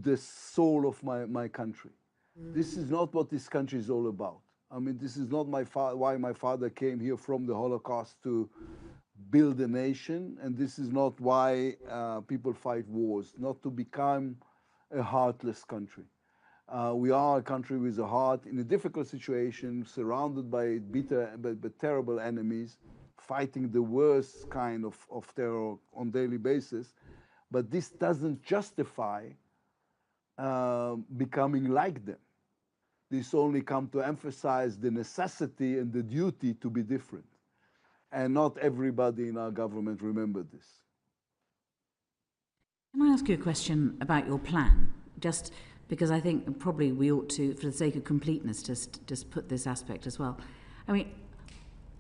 the soul of my country. This is not what this country is all about. I mean, this is not why my father came here from the Holocaust to build a nation, and this is not why people fight wars, not to become a heartless country. We are a country with a heart in a difficult situation, surrounded by bitter but terrible enemies, fighting the worst kind of terror on daily basis. But this doesn't justify becoming like them. This only comes to emphasize the necessity and the duty to be different. And not everybody in our government remember this. Can I ask you a question about your plan? Just because I think probably we ought to, for the sake of completeness, just put this aspect as well. I mean,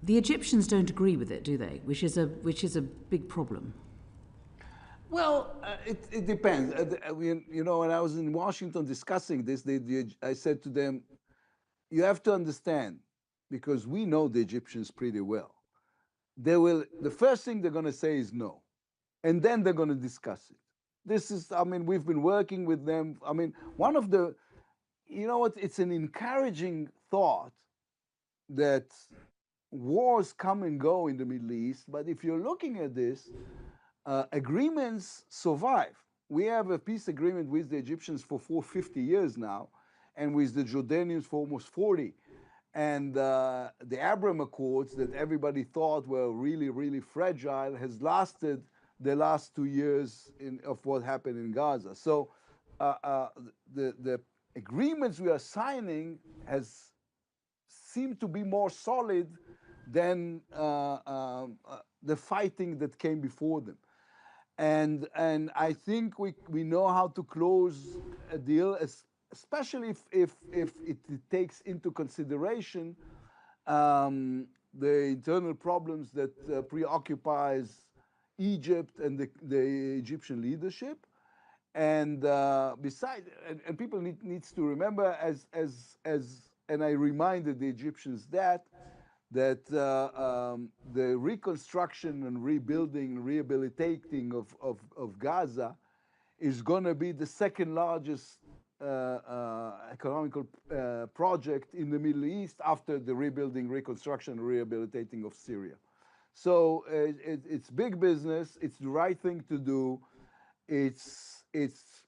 the Egyptians don't agree with it, do they? Which is a big problem. Well, it depends. You know, when I was in Washington discussing this, I said to them, you have to understand, because we know the Egyptians pretty well. The first thing they're going to say is no, and then they're going to discuss it. This is, I mean, we've been working with them. I mean, one of the, you know what, it's an encouraging thought that wars come and go in the Middle East, but if you're looking at this, agreements survive. We have a peace agreement with the Egyptians for 450 years now, and with the Jordanians for almost 40. And the Abraham Accords that everybody thought were really, really fragile has lasted the last 2 years of what happened in Gaza. So the agreements we are signing has seemed to be more solid than the fighting that came before them. And I think we know how to close a deal, especially if it takes into consideration the internal problems that preoccupies Egypt and the Egyptian leadership. And besides, and people needs to remember, and I reminded the Egyptians that the reconstruction and rebuilding, rehabilitating of Gaza is going to be the second largest economical project in the Middle East after the rebuilding, reconstruction, and rehabilitating of Syria. So it's big business. It's the right thing to do. It's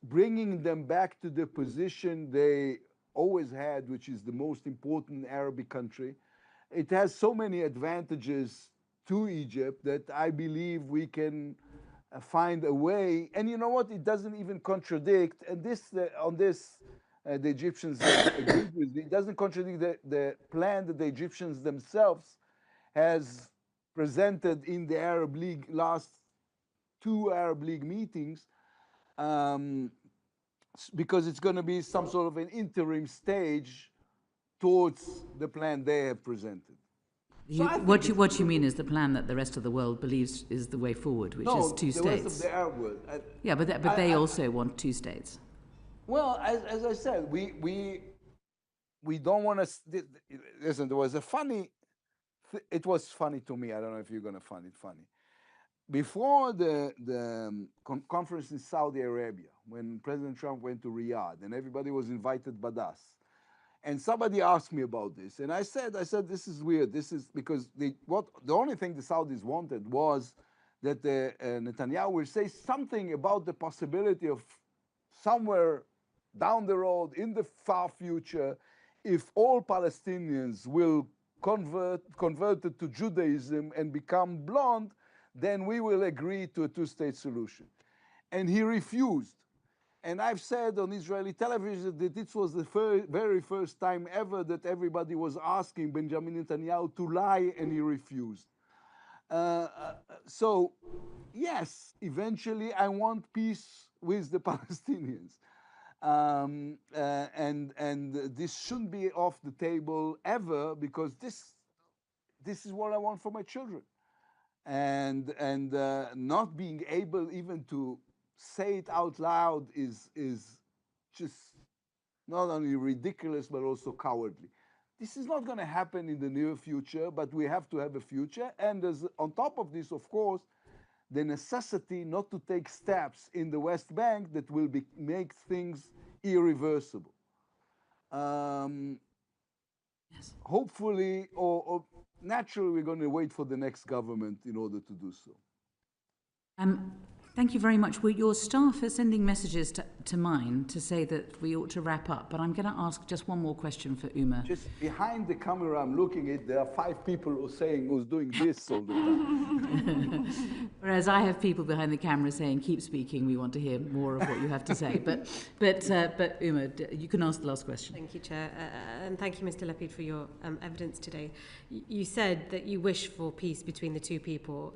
bringing them back to the position they always had, which is the most important Arabic country. It has so many advantages to Egypt that I believe we can find a way. And you know what? It doesn't even contradict. And the Egyptians agree with me. It doesn't contradict the plan that the Egyptians themselves has presented in the Arab League last 2 Arab League meetings, because it's going to be some sort of an interim stage towards the plan they have presented. What you mean is the plan that the rest of the world believes is the way forward, which is 2 states. The rest of the Arab world. Yeah, but they also want 2 states. Well, as I said, we don't want to. Listen, there was a funny. It was funny to me. I don't know if you're going to find it funny. Before the conference in Saudi Arabia, when President Trump went to Riyadh and everybody was invited but us, and somebody asked me about this, and I said, this is weird. This is because the only thing the Saudis wanted was that Netanyahu will say something about the possibility of somewhere down the road in the far future, if all Palestinians will converted to Judaism and become blonde, then we will agree to a 2-state solution. And he refused. And I've said on Israeli television that this was the very first time ever that everybody was asking Benjamin Netanyahu to lie, and he refused. So, yes, eventually I want peace with the Palestinians. And this shouldn't be off the table ever, because this is what I want for my children. And not being able even to say it out loud is just not only ridiculous but also cowardly. This is not going to happen in the near future, but we have to have a future. And on top of this, of course, the necessity not to take steps in the West Bank that will make things irreversible. Yes. Hopefully, or naturally, we're going to wait for the next government in order to do so. Thank you very much. Well, your staff are sending messages to mine to say that we ought to wrap up, but I'm going to ask just one more question for Uma. Just behind the camera, I'm looking at, there are 5 people who's doing this all the time. Whereas I have people behind the camera saying, keep speaking, we want to hear more of what you have to say. But Uma, you can ask the last question. Thank you, Chair. And thank you, Mr. Lapid, for your evidence today. You said that you wish for peace between the two people,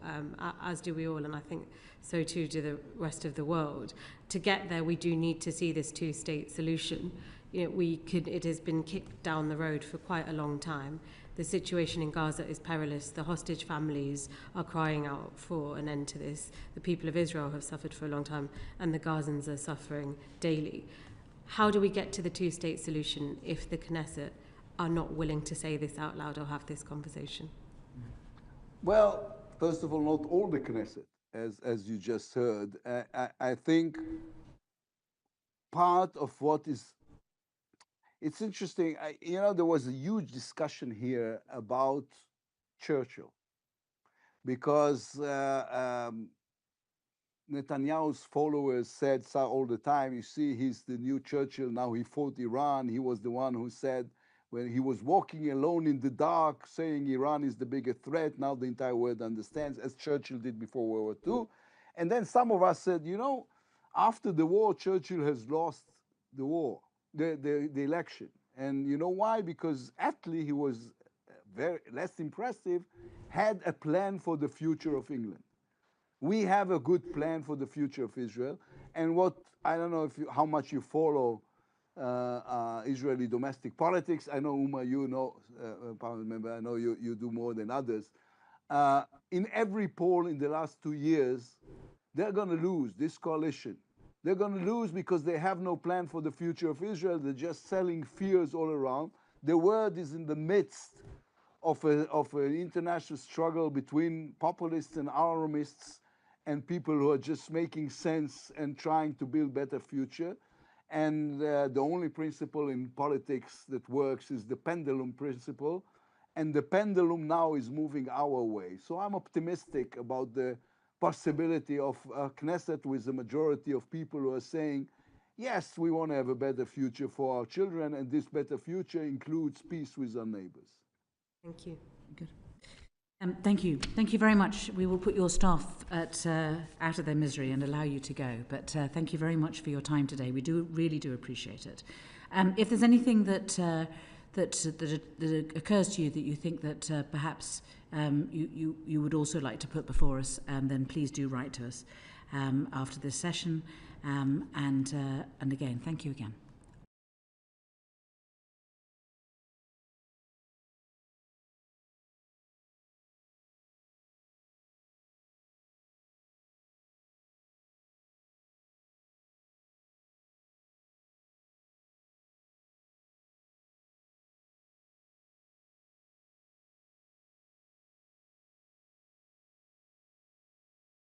as do we all, and I think so too do the rest of the world. To get there, we do need to see this two-state solution. You know, it has been kicked down the road for quite a long time. The situation in Gaza is perilous. The hostage families are crying out for an end to this. The people of Israel have suffered for a long time, and the Gazans are suffering daily. How do we get to the two-state solution if the Knesset are not willing to say this out loud or have this conversation? Well, first of all, not all the Knesset, as you just heard. I think part of what is, it's interesting, there was a huge discussion here about Churchill, because Netanyahu's followers said all the time, you see, he's the new Churchill, now he fought Iran. He was the one who said, when he was walking alone in the dark, saying Iran is the biggest threat, now the entire world understands, as Churchill did before World War II. And then some of us said, after the war, Churchill has lost the war, the election. And you know why? Because Attlee, he was very less impressive, had a plan for the future of England. We have a good plan for the future of Israel. And I don't know how much you follow Israeli domestic politics. I know, Uma, you know, Parliament member, I know you do more than others. In every poll in the last 2 years, they're going to lose this coalition. They're going to lose because they have no plan for the future of Israel. They're just selling fears all around. The world is in the midst of an international struggle between populists and alarmists and people who are just making sense and trying to build better future. And the only principle in politics that works is the pendulum principle. And the pendulum now is moving our way. So I'm optimistic about the possibility of a Knesset with a majority of people who are saying, yes, we want to have a better future for our children, and this better future includes peace with our neighbors. Thank you. Good. Thank you. Thank you very much. We will put your staff out of their misery and allow you to go. But thank you very much for your time today. We really do appreciate it. If there's anything that occurs to you that you think that perhaps you would also like to put before us, then please do write to us after this session. And again, thank you again.